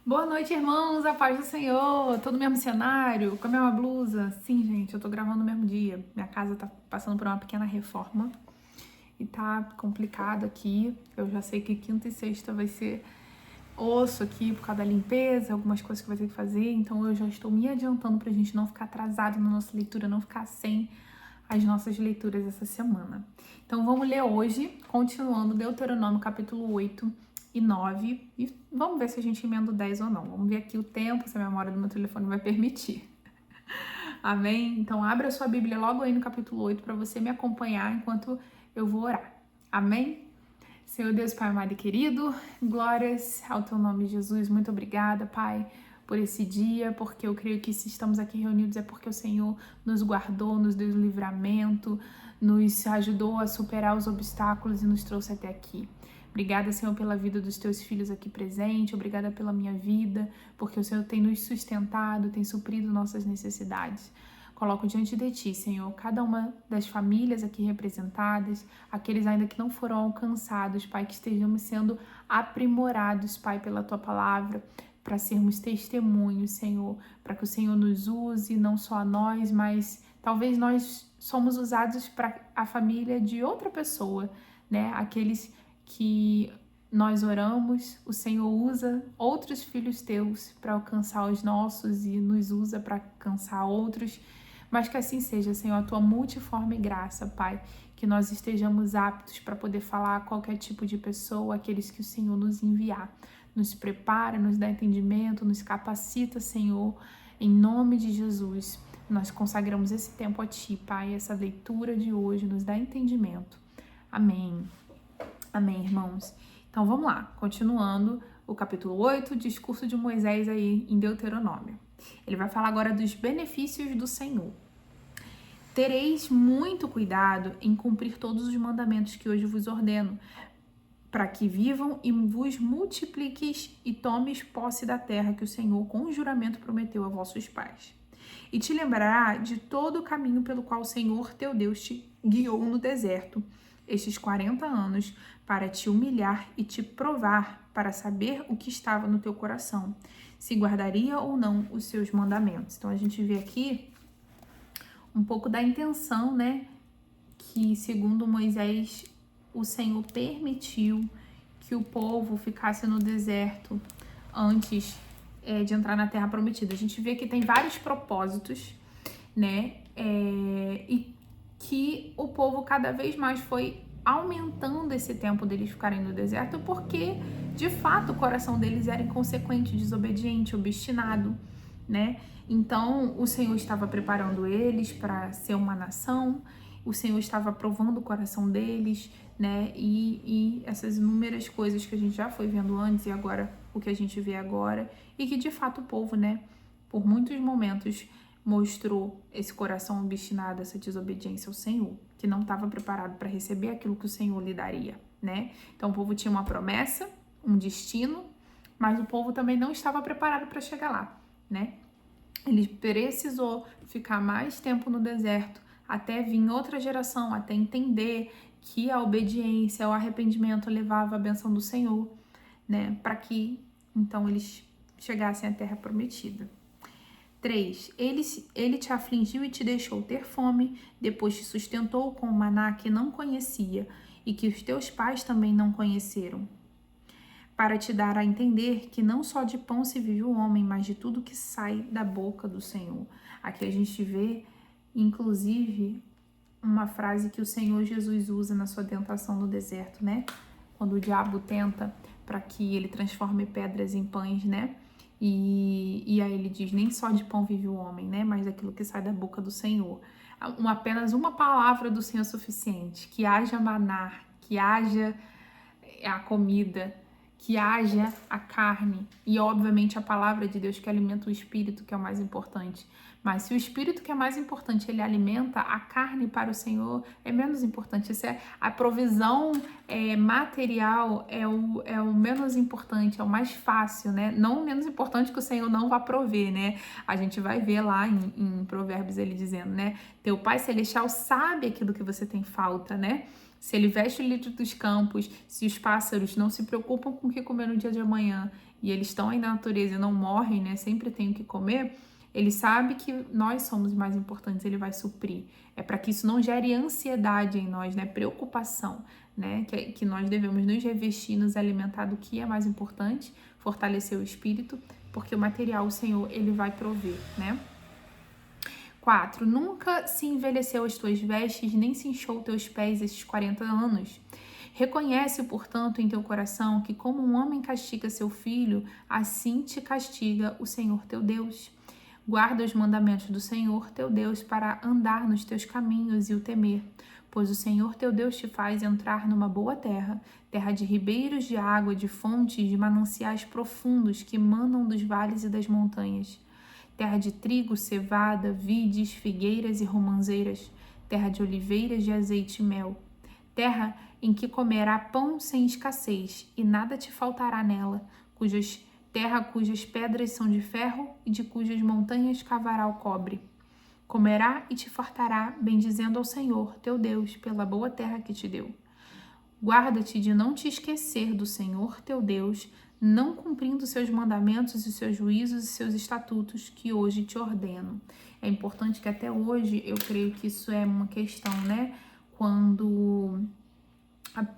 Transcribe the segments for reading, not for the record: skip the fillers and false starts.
Boa noite, irmãos, a paz do Senhor. Tô no mesmo cenário, com a mesma blusa. Sim, gente, eu tô gravando no mesmo dia. Minha casa tá passando por uma pequena reforma e tá complicado aqui. Eu já sei que quinta e sexta vai ser osso aqui por causa da limpeza, algumas coisas que vai ter que fazer. Então eu já estou me adiantando pra gente não ficar atrasado na nossa leitura, não ficar sem as nossas leituras essa semana. Então vamos ler hoje, continuando Deuteronômio capítulo 8 e 9, e vamos ver se a gente emenda o 10 ou não. Vamos ver aqui o tempo, se a memória do meu telefone vai permitir. Amém? Então abra sua Bíblia logo aí no capítulo 8 para você me acompanhar enquanto eu vou orar. Amém? Senhor Deus, Pai amado e querido, glórias ao teu nome, Jesus. Muito obrigada, Pai, por esse dia, porque eu creio que se estamos aqui reunidos é porque o Senhor nos guardou, nos deu livramento, nos ajudou a superar os obstáculos e nos trouxe até aqui. Obrigada, Senhor, pela vida dos teus filhos aqui presente. Obrigada pela minha vida, porque o Senhor tem nos sustentado, tem suprido nossas necessidades. Coloco diante de Ti, Senhor, cada uma das famílias aqui representadas, aqueles ainda que não foram alcançados, Pai, que estejamos sendo aprimorados, Pai, pela Tua palavra, para sermos testemunhos, Senhor, para que o Senhor nos use, não só a nós, mas talvez nós somos usados para a família de outra pessoa, né? Aqueles que nós oramos, o Senhor usa outros filhos teus para alcançar os nossos e nos usa para alcançar outros. Mas que assim seja, Senhor, a tua multiforme graça, Pai, que nós estejamos aptos para poder falar a qualquer tipo de pessoa, aqueles que o Senhor nos enviar. Nos prepara, nos dá entendimento, nos capacita, Senhor, em nome de Jesus. Nós consagramos esse tempo a Ti, Pai, essa leitura de hoje nos dá entendimento. Amém. Amém, irmãos. Então vamos lá, continuando o capítulo 8, discurso de Moisés aí em Deuteronômio. Ele vai falar agora dos benefícios do Senhor. Tereis muito cuidado em cumprir todos os mandamentos que hoje vos ordeno, para que vivam e vos multipliqueis e tomes posse da terra que o Senhor com juramento prometeu a vossos pais. E te lembrará de todo o caminho pelo qual o Senhor teu Deus te guiou no deserto estes 40 anos, para te humilhar e te provar, para saber o que estava no teu coração, se guardaria ou não os seus mandamentos. Então a gente vê aqui um pouco da intenção, né, que segundo Moisés, o Senhor permitiu que o povo ficasse no deserto antes de entrar na Terra Prometida. A gente vê que tem vários propósitos, né, e que o povo cada vez mais foi aumentando esse tempo deles ficarem no deserto, porque de fato o coração deles era inconsequente, desobediente, obstinado, né? Então o Senhor estava preparando eles para ser uma nação, o Senhor estava provando o coração deles, né? E essas inúmeras coisas que a gente já foi vendo antes e agora o que a gente vê agora, e que de fato o povo, né, por muitos momentos mostrou esse coração obstinado, essa desobediência ao Senhor, que não estava preparado para receber aquilo que o Senhor lhe daria, né? Então o povo tinha uma promessa, um destino, mas o povo também não estava preparado para chegar lá, né? Ele precisou ficar mais tempo no deserto até vir outra geração, até entender que a obediência, o arrependimento levava a benção do Senhor, né? Para que então eles chegassem à terra prometida. 3. Ele te afligiu e te deixou ter fome, depois te sustentou com o maná que não conhecia e que os teus pais também não conheceram, para te dar a entender que não só de pão se vive o homem, mas de tudo que sai da boca do Senhor. Aqui a gente vê, inclusive, uma frase que o Senhor Jesus usa na sua tentação no deserto, né? Quando o diabo tenta para que ele transforme pedras em pães, né? E aí ele diz, nem só de pão vive o homem, né? Mas daquilo que sai da boca do Senhor. Apenas uma palavra do Senhor é suficiente. Que haja maná, que haja a comida, que haja a carne. E obviamente a palavra de Deus que alimenta o espírito, que é o mais importante. Mas se o espírito que é mais importante, ele alimenta, a carne para o Senhor é menos importante. Isso é a provisão material, é o menos importante, é o mais fácil, né? Não o menos importante que o Senhor não vai prover, né? A gente vai ver lá em Provérbios ele dizendo, né? Teu Pai Celestial sabe aquilo que você tem falta, né? Se ele veste o lírio dos campos, se os pássaros não se preocupam com o que comer no dia de amanhã e eles estão aí na natureza e não morrem, né? Sempre tem o que comer. Ele sabe que nós somos mais importantes, ele vai suprir. É para que isso não gere ansiedade em nós, né? Preocupação, né? Que nós devemos nos revestir, nos alimentar do que é mais importante, fortalecer o espírito, porque o material, o Senhor, ele vai prover, né? 4. Nunca se envelheceu as tuas vestes, nem se inchou teus pés esses 40 anos. Reconhece, portanto, em teu coração que como um homem castiga seu filho, assim te castiga o Senhor teu Deus. Guarda os mandamentos do Senhor teu Deus para andar nos teus caminhos e o temer, pois o Senhor teu Deus te faz entrar numa boa terra, terra de ribeiros de água, de fontes, de mananciais profundos que manam dos vales e das montanhas. Terra de trigo, cevada, vides, figueiras e romãzeiras, terra de oliveiras, de azeite e mel. Terra em que comerá pão sem escassez, e nada te faltará nela, terra cujas pedras são de ferro e de cujas montanhas cavará o cobre. Comerá e te fartará, bendizendo ao Senhor, teu Deus, pela boa terra que te deu. Guarda-te de não te esquecer do Senhor, teu Deus, não cumprindo seus mandamentos e seus juízos e seus estatutos que hoje te ordeno. É importante que até hoje, eu creio que isso é uma questão, né? Quando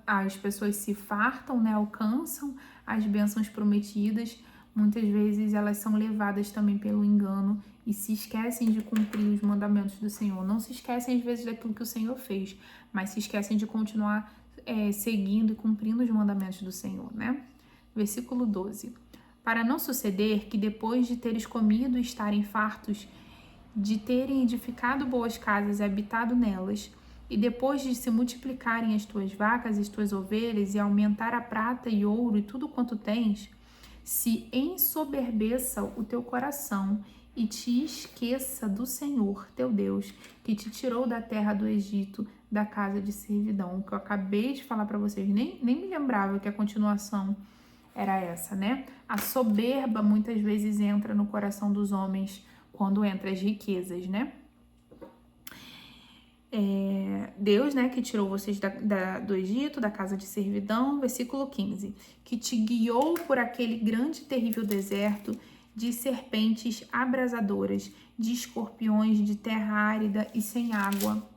as pessoas se fartam, né? Alcançam as bênçãos prometidas, muitas vezes elas são levadas também pelo engano e se esquecem de cumprir os mandamentos do Senhor. Não se esquecem, às vezes, daquilo que o Senhor fez, mas se esquecem de continuar seguindo e cumprindo os mandamentos do Senhor, né? Versículo 12. Para não suceder que depois de teres comido e estarem fartos, de terem edificado boas casas e habitado nelas, e depois de se multiplicarem as tuas vacas e as tuas ovelhas, e aumentar a prata e ouro e tudo quanto tens, se ensoberbeça o teu coração e te esqueça do Senhor, teu Deus, que te tirou da terra do Egito, da casa de servidão. O que eu acabei de falar para vocês, nem me lembrava que a continuação era essa, né? A soberba muitas vezes entra no coração dos homens quando entra as riquezas, né? Deus, né, que tirou vocês do Egito, da casa de servidão, versículo 15, que te guiou por aquele grande e terrível deserto de serpentes abrasadoras, de escorpiões, de terra árida e sem água,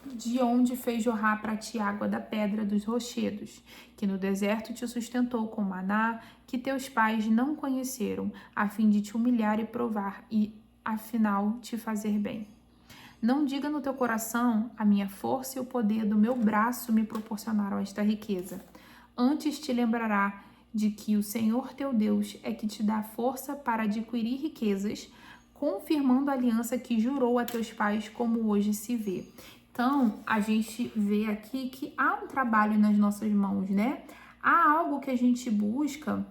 de onde fez jorrar para ti água da pedra dos rochedos, que no deserto te sustentou com maná, que teus pais não conheceram, a fim de te humilhar e provar, e afinal te fazer bem. Não diga no teu coração, a minha força e o poder do meu braço me proporcionaram esta riqueza. Antes te lembrará de que o Senhor teu Deus é que te dá força para adquirir riquezas, confirmando a aliança que jurou a teus pais, como hoje se vê. Então, a gente vê aqui que há um trabalho nas nossas mãos, né? Há algo que a gente busca,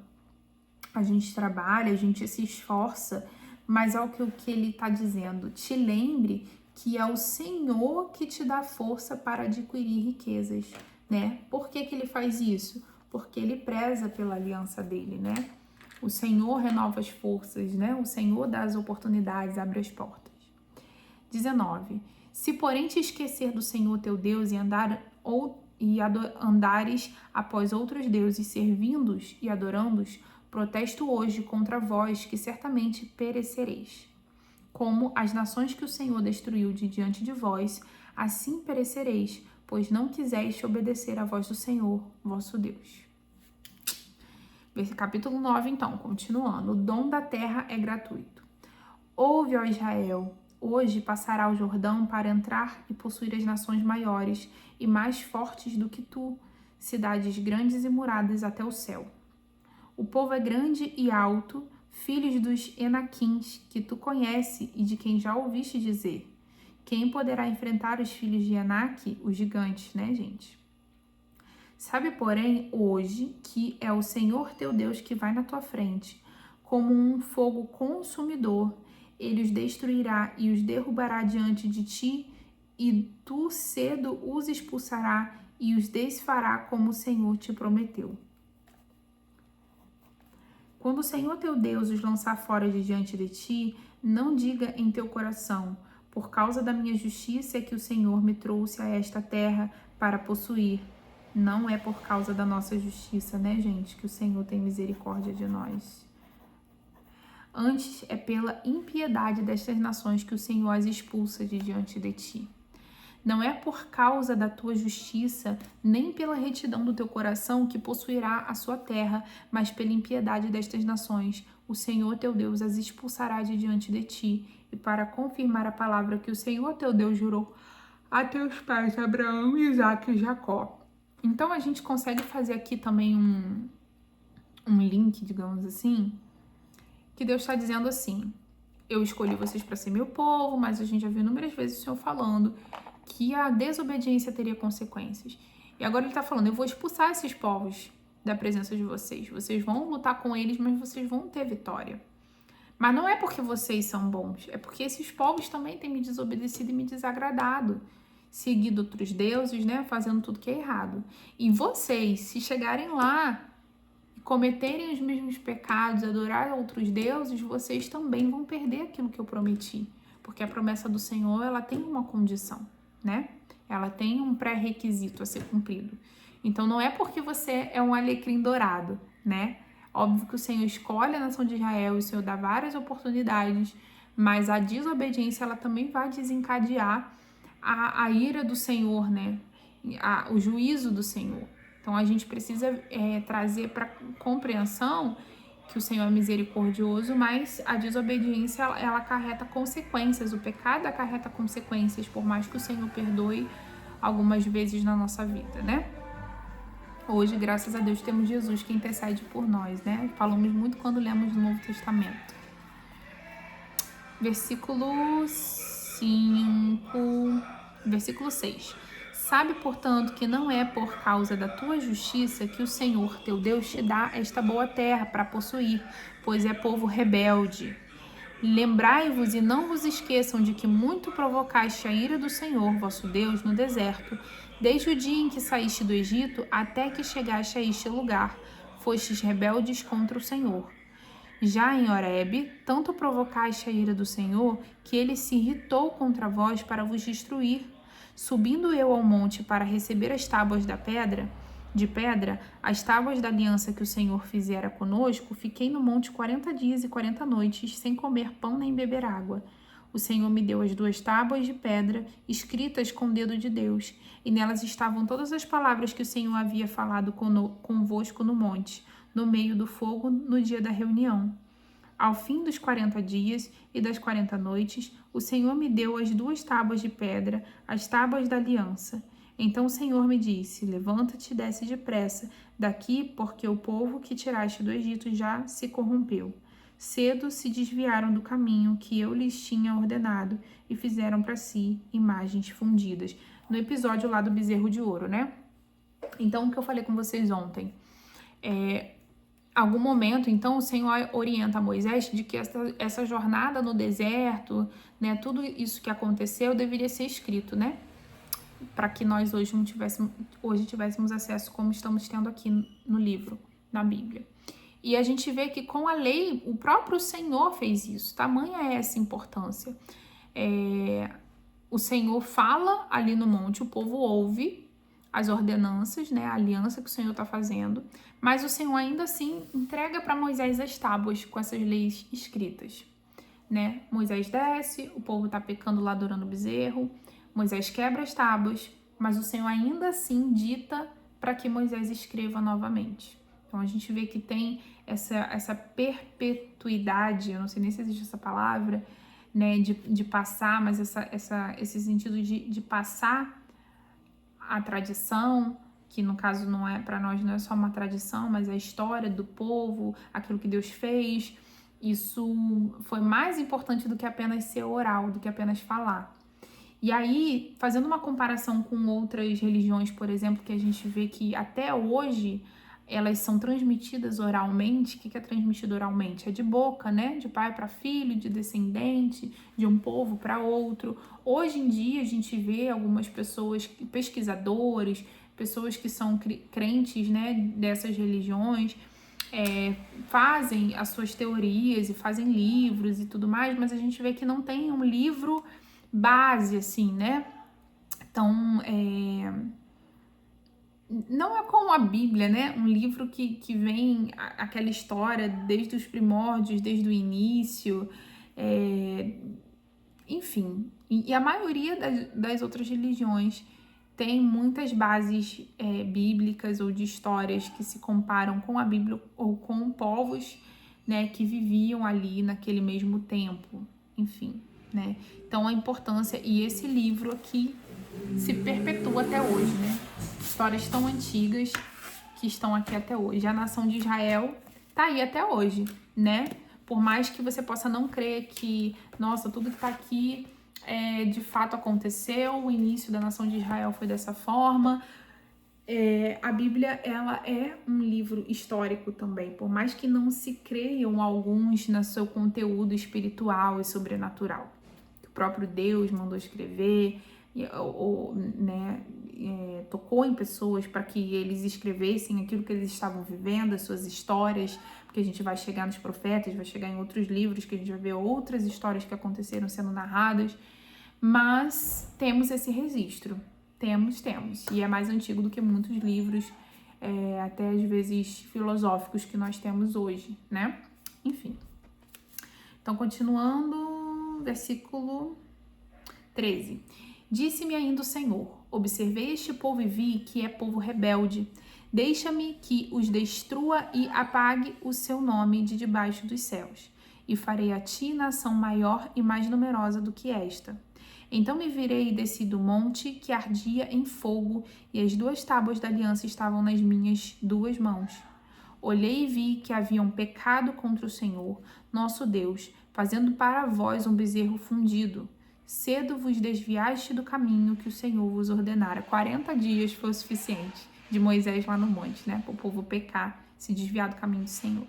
a gente trabalha, a gente se esforça, mas é o que ele está dizendo. Te lembre que é o Senhor que te dá força para adquirir riquezas, né? Por que ele faz isso? Porque ele preza pela aliança dele, né? O Senhor renova as forças, né? O Senhor dá as oportunidades, abre as portas. 19. Se porém te esquecer do Senhor teu Deus e andares após outros deuses, servindo-os e adorando-os, protesto hoje contra vós, que certamente perecereis. Como as nações que o Senhor destruiu de diante de vós, assim perecereis, pois não quiseis obedecer à voz do Senhor, vosso Deus. Capítulo 9, então, continuando. O dom da terra é gratuito. Ouve, ó Israel, hoje passará o Jordão para entrar e possuir as nações maiores e mais fortes do que tu, cidades grandes e muradas até o céu. O povo é grande e alto, filhos dos Enaquins, que tu conhece e de quem já ouviste dizer. Quem poderá enfrentar os filhos de Enaque, os gigantes, né, gente? Sabe, porém, hoje, que é o Senhor teu Deus que vai na tua frente, como um fogo consumidor, ele os destruirá e os derrubará diante de ti, e tu cedo os expulsará e os desfará como o Senhor te prometeu. Quando o Senhor teu Deus os lançar fora de diante de ti, não diga em teu coração, por causa da minha justiça é que o Senhor me trouxe a esta terra para possuir. Não é por causa da nossa justiça, né, gente, que o Senhor tem misericórdia de nós. Antes é pela impiedade destas nações que o Senhor as expulsa de diante de ti. Não é por causa da tua justiça, nem pela retidão do teu coração que possuirá a sua terra, mas pela impiedade destas nações. O Senhor teu Deus as expulsará de diante de ti, e para confirmar a palavra que o Senhor teu Deus jurou a teus pais, Abraão, Isaque e Jacó. Então a gente consegue fazer aqui também um link, digamos assim, que Deus está dizendo assim: eu escolhi vocês para ser meu povo, mas a gente já viu inúmeras vezes o Senhor falando que a desobediência teria consequências. E agora ele está falando: eu vou expulsar esses povos da presença de vocês. Vocês vão lutar com eles, mas vocês vão ter vitória. Mas não é porque vocês são bons, é porque esses povos também têm me desobedecido e me desagradado, seguido outros deuses, né, fazendo tudo que é errado. E vocês, se chegarem lá e cometerem os mesmos pecados, adorar outros deuses, vocês também vão perder aquilo que eu prometi. Porque a promessa do Senhor, ela tem uma condição, né? Ela tem um pré-requisito a ser cumprido. Então não é porque você é um alecrim dourado, né? Óbvio que o Senhor escolhe a nação de Israel e o Senhor dá várias oportunidades, mas a desobediência, ela também vai desencadear a ira do Senhor, né? O juízo do Senhor. Então a gente precisa trazer para compreensão que o Senhor é misericordioso, mas a desobediência, ela acarreta consequências. O pecado acarreta consequências, por mais que o Senhor perdoe algumas vezes na nossa vida, né? Hoje, graças a Deus, temos Jesus que intercede por nós, né? Falamos muito quando lemos o Novo Testamento. Versículo 6. Sabe, portanto, que não é por causa da tua justiça que o Senhor, teu Deus, te dá esta boa terra para possuir, pois é povo rebelde. Lembrai-vos e não vos esqueçam de que muito provocaste a ira do Senhor, vosso Deus, no deserto, desde o dia em que saíste do Egito até que chegaste a este lugar. Fostes rebeldes contra o Senhor. Já em Horebe, tanto provocaste a ira do Senhor, que ele se irritou contra vós para vos destruir. Subindo eu ao monte para receber as tábuas de pedra, as tábuas da aliança que o Senhor fizera conosco, fiquei no monte 40 dias e 40 noites, sem comer pão nem beber água. O Senhor me deu as 2 tábuas de pedra, escritas com o dedo de Deus, e nelas estavam todas as palavras que o Senhor havia falado convosco no monte, no meio do fogo, no dia da reunião. Ao fim dos 40 dias e das 40 noites, o Senhor me deu as 2 tábuas de pedra, as tábuas da aliança. Então o Senhor me disse: levanta-te e desce depressa daqui, porque o povo que tiraste do Egito já se corrompeu. Cedo se desviaram do caminho que eu lhes tinha ordenado e fizeram para si imagens fundidas. No episódio lá do bezerro de ouro, né? Então, o que eu falei com vocês ontem? Algum momento, então, o Senhor orienta Moisés de que essa jornada no deserto, né, tudo isso que aconteceu deveria ser escrito, né? Para que nós hoje tivéssemos acesso como estamos tendo aqui no livro, na Bíblia. E a gente vê que com a lei, o próprio Senhor fez isso. Tamanha é essa importância. O Senhor fala ali no monte, o povo ouve as ordenanças, né, a aliança que o Senhor está fazendo, mas o Senhor ainda assim entrega para Moisés as tábuas com essas leis escritas, né? Moisés desce, o povo está pecando lá adorando o bezerro, Moisés quebra as tábuas, mas o Senhor ainda assim dita para que Moisés escreva novamente. Então a gente vê que tem essa perpetuidade, eu não sei nem se existe essa palavra, né, de passar, mas esse sentido de passar a tradição, que no caso não é para nós, não é só uma tradição, mas a história do povo, aquilo que Deus fez, isso foi mais importante do que apenas ser oral, do que apenas falar. E aí, fazendo uma comparação com outras religiões, por exemplo, que a gente vê que até hoje elas são transmitidas oralmente. O que é transmitido oralmente? É de boca, né? De pai para filho, de descendente, de um povo para outro. Hoje em dia a gente vê algumas pessoas, pesquisadores, pessoas que são crentes, né, dessas religiões, fazem as suas teorias e fazem livros e tudo mais, mas a gente vê que não tem um livro base, assim, né? Então, não é como a Bíblia, né? Um livro que vem aquela história desde os primórdios, desde o início, enfim. E a maioria das outras religiões tem muitas bases bíblicas ou de histórias que se comparam com a Bíblia ou com povos, né, que viviam ali naquele mesmo tempo, enfim, né? Então a importância, e esse livro aqui se perpetua até hoje, né? Histórias tão antigas que estão aqui até hoje. A nação de Israel tá aí até hoje, né? Por mais que você possa não crer que, nossa, tudo que tá aqui de fato aconteceu, o início da nação de Israel foi dessa forma. A Bíblia, ela é um livro histórico também, por mais que não se creiam alguns no seu conteúdo espiritual e sobrenatural. O próprio Deus mandou escrever, né, tocou em pessoas para que eles escrevessem aquilo que eles estavam vivendo, as suas histórias, porque a gente vai chegar nos profetas, vai chegar em outros livros que a gente vai ver outras histórias que aconteceram sendo narradas, mas temos esse registro, temos, e é mais antigo do que muitos livros, até às vezes filosóficos que nós temos hoje, né? Enfim. Então, continuando, versículo 13. Disse-me ainda o Senhor: observei este povo e vi que é povo rebelde. Deixa-me que os destrua e apague o seu nome de debaixo dos céus. E farei a ti nação maior e mais numerosa do que esta. Então me virei e desci do monte que ardia em fogo, e as 2 tábuas da aliança estavam nas minhas 2 mãos. Olhei e vi que haviam pecado contra o Senhor, nosso Deus, fazendo para vós um bezerro fundido. Cedo vos desviaste do caminho que o Senhor vos ordenara. 40 dias foi o suficiente de Moisés lá no monte, né? Para o povo pecar, se desviar do caminho do Senhor.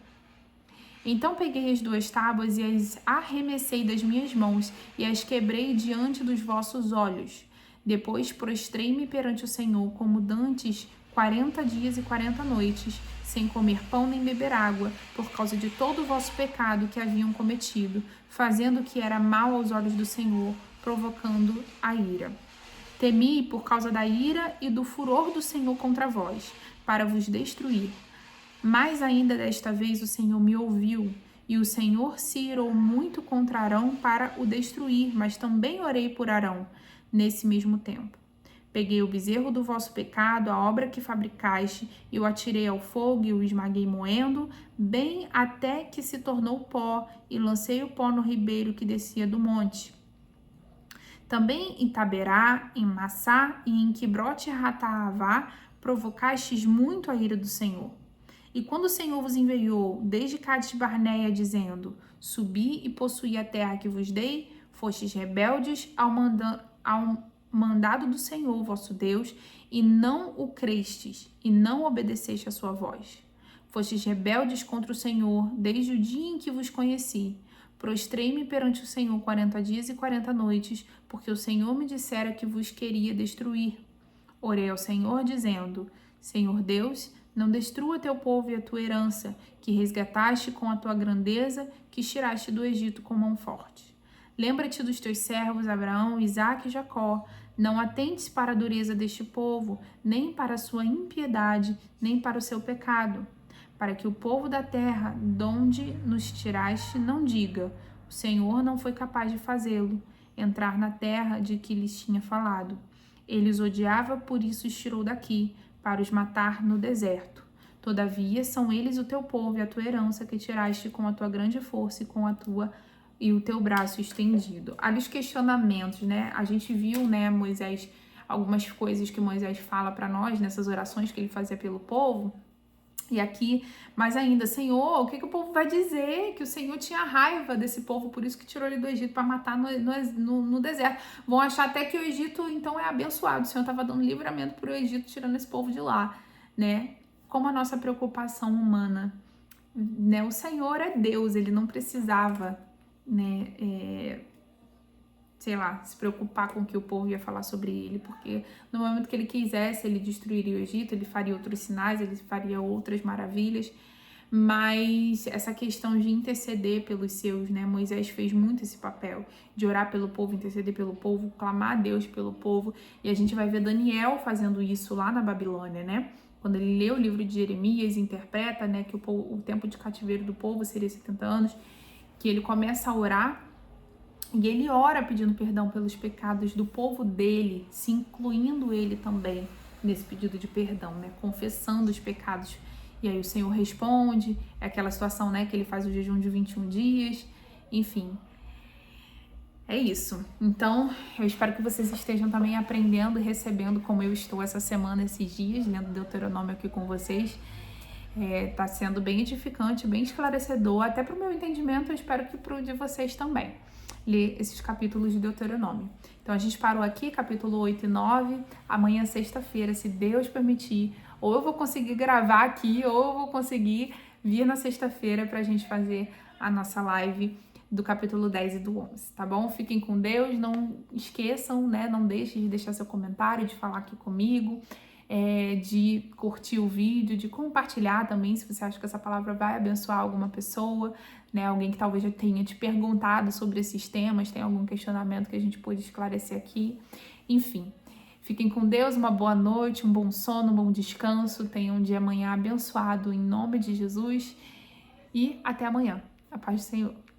Então peguei as 2 tábuas e as arremessei das minhas mãos e as quebrei diante dos vossos olhos. Depois prostrei-me perante o Senhor como dantes 40 dias e 40 noites, sem comer pão nem beber água, por causa de todo o vosso pecado que haviam cometido, fazendo o que era mal aos olhos do Senhor, provocando a ira. Temi por causa da ira e do furor do Senhor contra vós, para vos destruir. Mas ainda desta vez o Senhor me ouviu, e o Senhor se irou muito contra Arão para o destruir, mas também orei por Arão nesse mesmo tempo. Peguei o bezerro do vosso pecado, a obra que fabricaste, e o atirei ao fogo e o esmaguei moendo, bem até que se tornou pó, e lancei o pó no ribeiro que descia do monte. Também em Taberá, em Massá e em Quibrote-Hataavá provocastes muito a ira do Senhor. E quando o Senhor vos enviou desde Cades-Barneia, dizendo: subi e possuí a terra que vos dei, fostes rebeldes ao mandado do Senhor, vosso Deus, e não o crestes, e não obedeceste a sua voz. Fostes rebeldes contra o Senhor desde o dia em que vos conheci. Prostrei-me perante o Senhor 40 dias e 40 noites, porque o Senhor me dissera que vos queria destruir. Orei ao Senhor, dizendo: Senhor Deus, não destrua teu povo e a tua herança, que resgataste com a tua grandeza, que tiraste do Egito com mão forte. Lembra-te dos teus servos Abraão, Isaque e Jacó. Não atentes para a dureza deste povo, nem para a sua impiedade, nem para o seu pecado. Para que o povo da terra, donde nos tiraste, não diga: o Senhor não foi capaz de fazê-lo, entrar na terra de que lhes tinha falado. Ele os odiava, por isso os tirou daqui, para os matar no deserto. Todavia, são eles o teu povo e a tua herança que tiraste com a tua grande força e o teu braço estendido. Ali os questionamentos, né? A gente viu, né, Moisés, algumas coisas que Moisés fala para nós nessas orações que ele fazia pelo povo. E aqui, mais ainda, Senhor, o que o povo vai dizer? Que o Senhor tinha raiva desse povo, por isso que tirou ele do Egito para matar no deserto. Vão achar até que o Egito, então, é abençoado. O Senhor estava dando livramento para o Egito, tirando esse povo de lá, né? Como a nossa preocupação humana, né? O Senhor é Deus, ele não precisava, né? Sei lá, se preocupar com o que o povo ia falar sobre ele, porque no momento que ele quisesse, ele destruiria o Egito, ele faria outros sinais, ele faria outras maravilhas, mas essa questão de interceder pelos seus, né? Moisés fez muito esse papel de orar pelo povo, interceder pelo povo, clamar a Deus pelo povo, e a gente vai ver Daniel fazendo isso lá na Babilônia, né? Quando ele lê o livro de Jeremias, interpreta, né, que o tempo de cativeiro do povo seria 70 anos, que ele começa a orar, e ele ora pedindo perdão pelos pecados do povo dele, se incluindo ele também nesse pedido de perdão, né? Confessando os pecados. E aí o Senhor responde, é aquela situação, né, que ele faz o jejum de 21 dias, enfim. É isso. Então, eu espero que vocês estejam também aprendendo e recebendo como eu estou essa semana, esses dias, lendo Deuteronômio aqui com vocês. Tá sendo bem edificante, bem esclarecedor, até para o meu entendimento, eu espero que para o de vocês também, ler esses capítulos de Deuteronômio. Então, a gente parou aqui, capítulo 8 e 9, amanhã, sexta-feira, se Deus permitir, ou eu vou conseguir gravar aqui, ou eu vou conseguir vir na sexta-feira para a gente fazer a nossa live do capítulo 10 e do 11, tá bom? Fiquem com Deus, não esqueçam, né? Não deixem de deixar seu comentário, de falar aqui comigo, de curtir o vídeo, de compartilhar também, se você acha que essa palavra vai abençoar alguma pessoa, né? Alguém que talvez já tenha te perguntado sobre esses temas, tem algum questionamento que a gente pôde esclarecer aqui. Enfim, fiquem com Deus, uma boa noite, um bom sono, um bom descanso, tenham um dia amanhã abençoado em nome de Jesus e até amanhã. A paz do Senhor.